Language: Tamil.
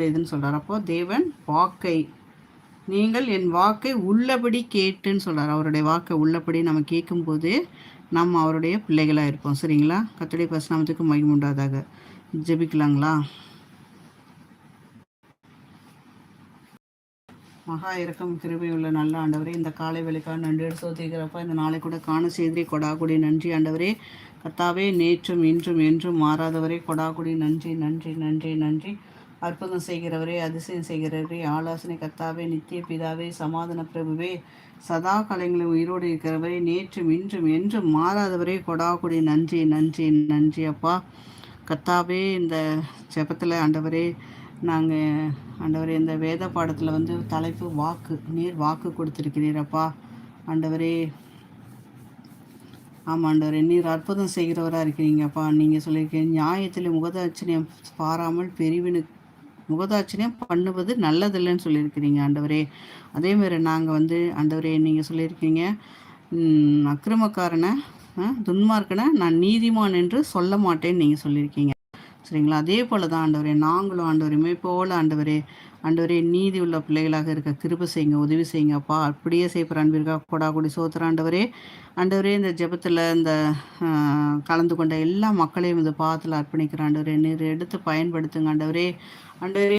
இதுன்னு சொல்கிறார். அப்போ தேவன் வாக்கை, நீங்கள் என் வாக்கை உள்ளபடி கேட்டுன்னு சொல்கிறார். அவருடைய வாக்கை உள்ளபடி நம்ம கேட்கும்போது நம்ம அவருடைய பிள்ளைகளாக இருப்போம். சரிங்களா? கர்த்தருடைய பரிசுநாமத்துக்கு மகிமை உண்டாதாக. ஜெபிக்கலாங்களா? மகா இறக்கம் கிருபை உள்ள நல்ல ஆண்டவரே, இந்த காலை வேலைக்காக நன்றி சோதிக்கிறப்ப இந்த நாளை கூட காண செய்தி கொடாக்குடி நன்றி ஆண்டவரே. கர்த்தாவே, நேற்றும் இன்றும் என்றும் மாறாதவரே, கொடாக்குடி நன்றி நன்றி நன்றி நன்றி. அற்புதம் செய்கிறவரே, அதிசயம் செய்கிறவரே, ஆலோசனை கர்த்தாவே, நித்திய பிதாவே, சமாதான பிரபுவே, சதா காலங்களில் உயிரோடு இருக்கிறவரே, நேற்றும் இன்றும் என்றும் மாறாதவரே, கொடாக்குடி நன்றி நன்றி நன்றி அப்பா. கர்த்தாவே, இந்த ஜெபத்தில் ஆண்டவரே, நாங்கள் ஆண்டவரே இந்த வேத பாடத்தில் தலைப்பு வாக்கு, நீர் வாக்கு கொடுத்துருக்கிறீரப்பா ஆண்டவரே. ஆமாம் ஆண்டவரே, நீர் அற்புதம் செய்கிறவராக இருக்கிறீங்கப்பா. நீங்கள் சொல்லியிருக்கீங்க, நியாயத்தில் முகதாட்சியம் பாராமல் முகதாட்சியம் பண்ணுவது நல்லதில்லைன்னு சொல்லியிருக்கிறீங்க ஆண்டவரே. அதேமாதிரி நாங்கள் ஆண்டவரே, நீங்கள் சொல்லியிருக்கீங்க, அக்கிரமக்காரனை துன்மார்க்கனை நான் நீதிமான் என்று சொல்ல மாட்டேன்னு நீங்கள் சொல்லியிருக்கீங்க. சரிங்களா? அதே போல் தான் ஆண்டவரே, நாங்களும் ஆண்டவரையுமே போல் ஆண்டவரே நீதி உள்ள பிள்ளைகளாக இருக்க கிருபை செய்யுங்க, உதவி செய்யுங்க அப்பா. அப்படியே செய்கிற அன்பிற்காக கொடாக்குடி சோத்திர ஆண்டவரே. இந்த ஜெபத்தில் இந்த கலந்து கொண்ட எல்லா மக்களையும் இந்த பாதத்தில் அர்ப்பணிக்கிற ஆண்டவரே, நீர் எடுத்து பயன்படுத்துங்க ஆண்டவரே.